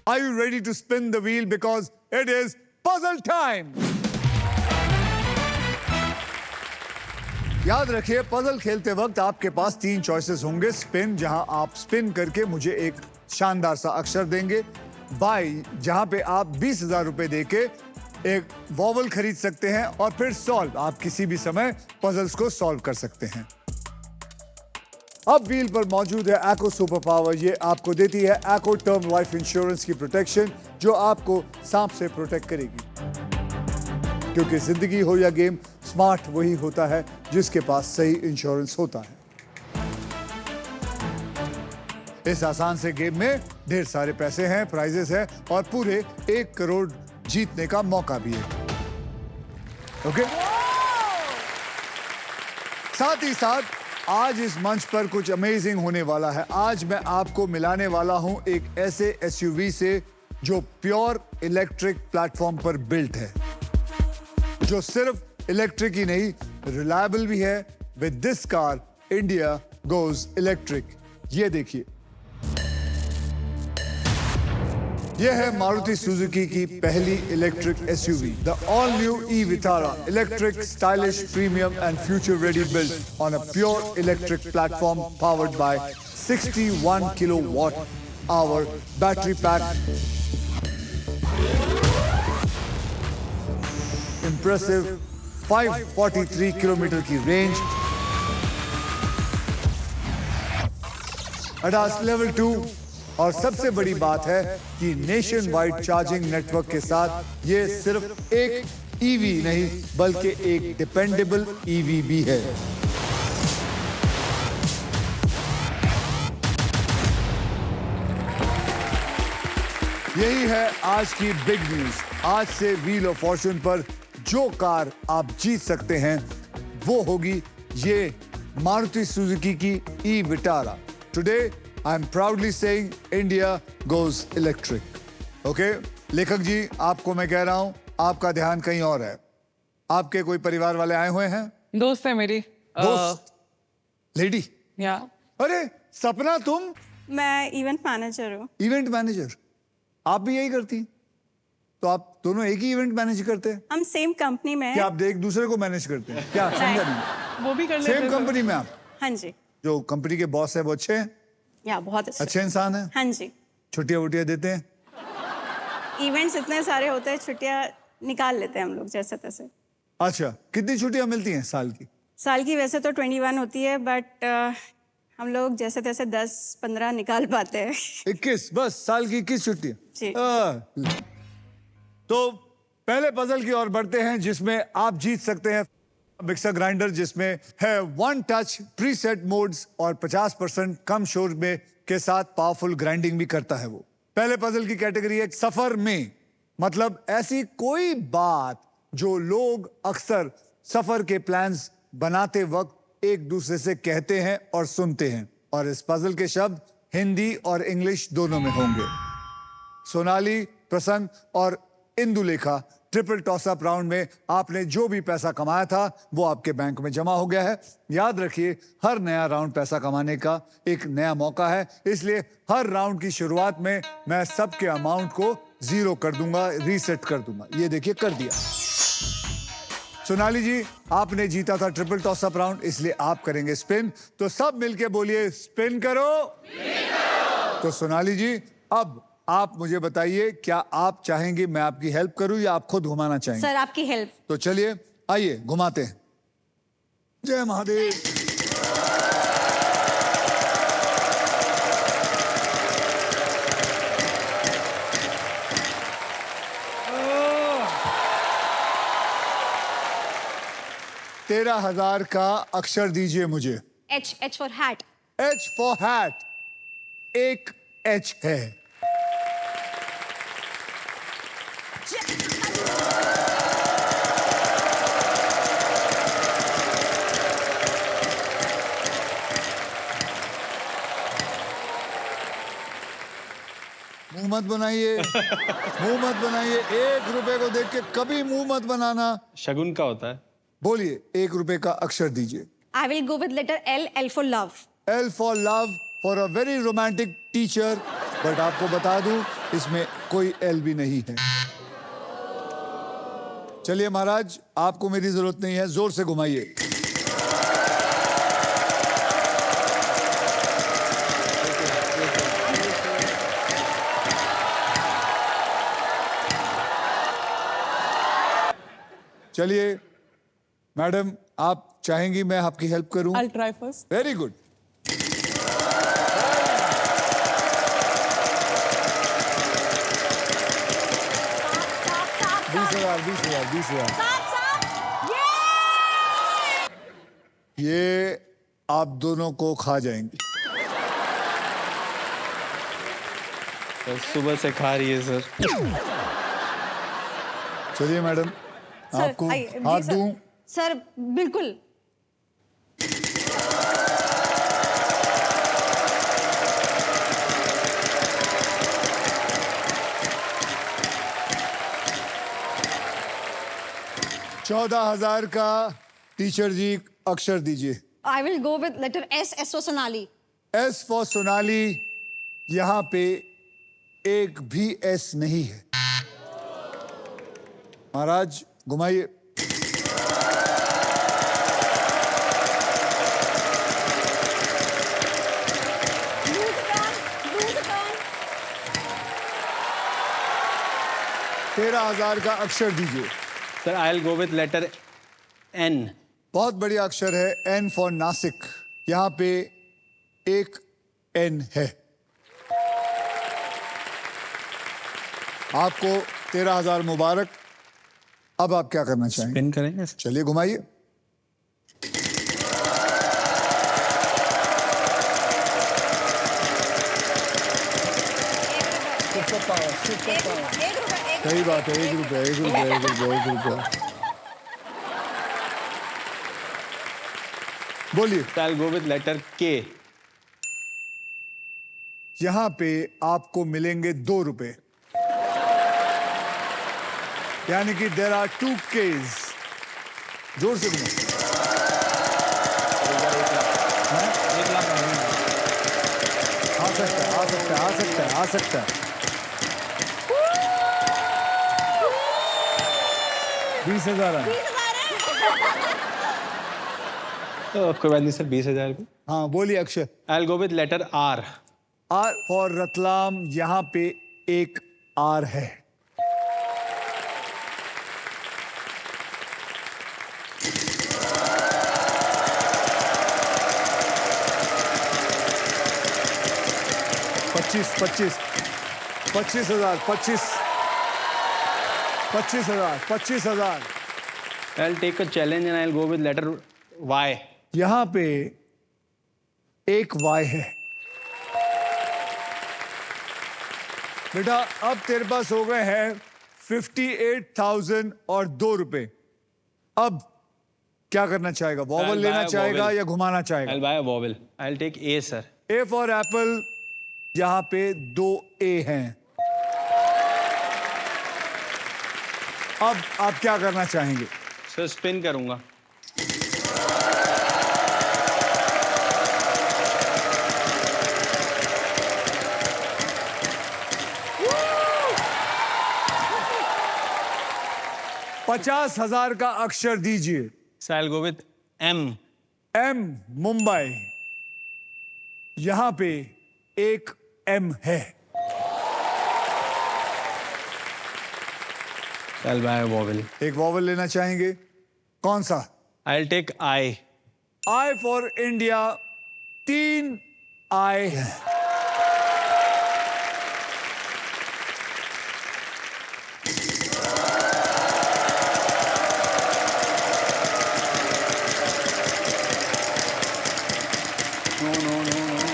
Are you ready to spin the wheel? Because it is puzzle time. याद रखिए, puzzle खेलते वक्त आपके पास 3 चॉइसेस होंगे। स्पिन, जहां आप स्पिन करके मुझे एक शानदार सा अक्षर देंगे। बाय, जहां पे आप 20,000 रुपए देके एक वॉवल खरीद सकते हैं। और फिर सॉल्व, आप किसी भी समय पजल्स को सॉल्व कर सकते हैं। अब व्हील पर मौजूद है एको सुपर पावर। ये आपको देती है एको टर्म लाइफ इंश्योरेंस की प्रोटेक्शन, जो आपको सांप से प्रोटेक्ट करेगी। क्योंकि जिंदगी हो या गेम, स्मार्ट वही होता है जिसके पास सही इंश्योरेंस होता है। इस आसान से गेम में ढेर सारे पैसे हैं, प्राइजेस हैं और पूरे 1 करोड़ जीतने का मौका भी है। ओके? साथ ही साथ आज इस मंच पर कुछ अमेजिंग होने वाला है। आज मैं आपको मिलाने वाला हूं एक ऐसे एसयूवी से जो प्योर इलेक्ट्रिक प्लेटफॉर्म पर बिल्ट है, जो सिर्फ इलेक्ट्रिक ही नहीं, रिलायबल भी है। With this car India goes electric. ये देखिए, यह है मारुति सुजुकी की पहली electric SUV, the all new e Vitara, electric, stylish, premium and future ready, built on a pure electric platform powered by 61 kilowatt hour battery pack, impressive 543 kilometre की range, ADAS level 2, और सबसे बड़ी बात है कि nation wide charging network के साथ ये सिर्फ एक ईवी नहीं बल्कि एक डिपेंडेबल ईवी भी है। यही है आज की बिग न्यूज। आज से व्हील ऑफ फॉर्च्यून पर जो कार आप जीत सकते हैं वो होगी ये मारुति सुजुकी की e Vitara. Today I am proudly saying India goes electric. Okay? लेखक जी, आपको मैं कह रहा हूं, आपका ध्यान कहीं और है। आपके कोई परिवार वाले आए हुए हैं? दोस्त है मेरी। दोस्त? लेडी? या। अरे सपना, तुम? मैं इवेंट मैनेजर हूँ। Event manager? आप भी यही करती? तो आप दोनों एक ही इवेंट मैनेज करते हैं? हम सेम कंपनी में क्या हैं। आप एक दूसरे को मैनेज करते हैं? क्या समझा नहीं? वो भी कर लेते सेम हैं। कंपनी में आप? हाँ जी। जो कंपनी के बॉस है वो अच्छे हैं? या बहुत अच्छे इंसान हैं? हाँ जी। छुट्टियां वुट्टियां देते हैं? इवेंट्स इतने सारे होते हैं, छुट्टियाँ निकाल लेते हैं हम लोग जैसे तैसे। अच्छा, कितनी छुट्टियां मिलती हैं साल की? साल की वैसे तो 21 होती है, बट हम लोग जैसे तैसे 10-15 निकाल पाते हैं। 21? बस साल की 21 छुट्टियां? जी। तो पहले पजल की ओर बढ़ते हैं, जिसमें आप जीत सकते हैं मिक्सर ग्राइंडर, जिसमें है 1 टच प्रीसेट मोड्स और 50% कम शोर में के साथ पावरफुल ग्राइंडिंग भी करता है वो। पहले पजल की कैटेगरी है सफर में, मतलब ऐसी कोई बात जो लोग अक्सर सफर के प्लान्स बनाते वक्त एक दूसरे से कहते हैं और सुनते हैं। और इस पजल के शब्द हिंदी और इंग्लिश दोनों में होंगे। सोनाली, प्रसन्न और Indulekha, triple toss up round में आपने जो भी पैसा कमाया था वो आपके बैंक में जमा हो गया है। याद रखिए, हर नया राउंड पैसा कमाने का एक नया मौका है, इसलिए हर राउंड की शुरुआत में मैं सबके अमाउंट को 0 कर दूंगा, रीसेट कर दूंगा। ये देखिए, कर दिया। सोनाली जी, आपने जीता था ट्रिपल टॉस अप राउंड, इसलिए आप करेंगे स्पिन। तो सब मिलके बोलिए, स्पिन करो। तो सोनाली जी, अब आप मुझे बताइए, क्या आप चाहेंगे मैं आपकी हेल्प करूं या आप खुद घुमाना चाहेंगे? सर, आपकी हेल्प। तो चलिए, आइए घुमाते हैं। जय महादेव। $13,000 का अक्षर दीजिए मुझे। H for hat. H for hat. एक H है। मुंह मत बनाइए, मुंह मत बनाइए। 1 रुपए को देख के कभी मुंह मत बनाना। शगुन का होता है। बोलिए, 1 रुपए का अक्षर दीजिए। I will go with letter L. L for love. L for love, for a very romantic teacher but आपको बता दूं इसमें कोई एल भी नहीं है। चलिए महाराज, आपको मेरी जरूरत नहीं है, जोर से घुमाइए। चलिए मैडम, आप चाहेंगी मैं आपकी हेल्प करूं? I'll try first. Very good. 20,000। ये आप दोनों को खा जाएंगी। सुबह से खा रही है सर। चलिए मैडम, आपको आइए, जी हाथ सर। दूं? सर बिल्कुल। चौदह 14,000 का टीचर जी अक्षर दीजिए। I will go with letter S as for Sonali. S for Sonali, यहां पे एक भी एस नहीं है। महाराज घुमाइए। Lose a turn. 13,000 का अक्षर दीजिए। Sir I will go with letter N. बहुत बढ़िया अक्षर है, एन फॉर नासिक। यहां पे एक एन है। आपको 13,000 मुबारक। अब आप क्या करना चाहेंगे? पिन करेंगे। चलिए घुमाइए। सही बात है, ₹1। बोलिए। I will go with letter K. यहां पे आपको मिलेंगे ₹2, यानी कि देर आर 2 केस। जोर से घुमाओ। 1,00,000 आ सकता है। 20,000 है। कोई बात नहीं सर, 20,000 भी। हाँ बोलिए Akshay. I will go with letter R. R for Ratlam, यहां पे एक आर है। पच्चीस 25,000। I will take a challenge and I will go with letter Y. यहां पे एक वाई है। बेटा अब तेरे पास हो गए हैं 58,000 और ₹2। अब क्या करना चाहेगा? वॉवल I'll लेना buy a चाहेगा vowel. या घुमाना आई चाहेगा? Will buy a vowel. I will take A sir. A for apple, यहां पे 2 ए हैं। अब आप क्या करना चाहेंगे? सर स्पिन करूंगा। $50,000 का अक्षर दीजिए। Sir I will go with M. M Mumbai, यहां पे एक एम है। I will buy a vowel. एक वॉवल लेना चाहेंगे? कौन सा? I will take I. I for India, 3 I है। No no no no no.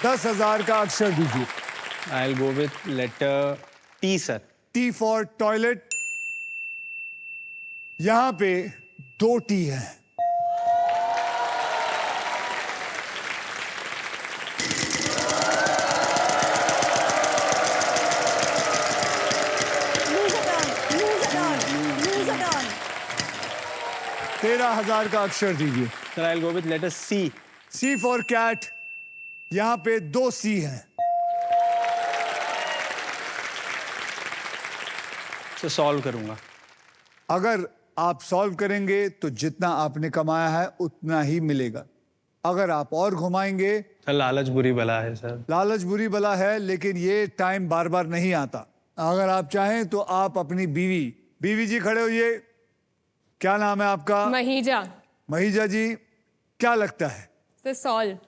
10,000 का अक्षर दीजिए। I will go with letter T sir. T for toilet, यहां पे 2 टी है। Lose a turn. 13,000 का अक्षर दीजिए। Sir I will go with letter C. C for cat, यहां पे 2 C हैं। से सॉल्व करूंगा। अगर आप सॉल्व करेंगे तो जितना आपने कमाया है उतना ही मिलेगा। अगर आप और घुमाएंगे, सर लालच बुरी बला है सर। लालच बुरी बला है, लेकिन ये टाइम बार बार नहीं आता। अगर आप चाहें तो आप अपनी बीवी जी खड़े होइए। क्या नाम है आपका? महीजा। महीजा जी, क्या लगता है? तो सॉल्व।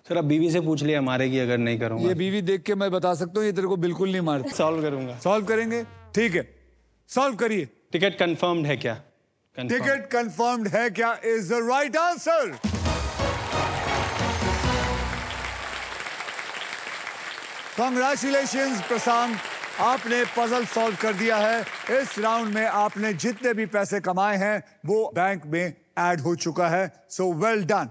सर अब बीवी से पूछ लिया मारेगी अगर नहीं करूंगा। ये बीवी देख के मैं बता सकता हूँ ये तेरे को बिल्कुल नहीं मारती। सॉल्व करूंगा। सॉल्व करेंगे? ठीक है, सॉल्व करिए। टिकट कंफर्म्ड है क्या? टिकट कंफर्म्ड है क्या is the right answer. Congratulations Prashant, आपने पजल सॉल्व कर दिया है। इस राउंड में आपने जितने भी पैसे कमाए हैं वो बैंक में ऐड हो चुका है। So well done.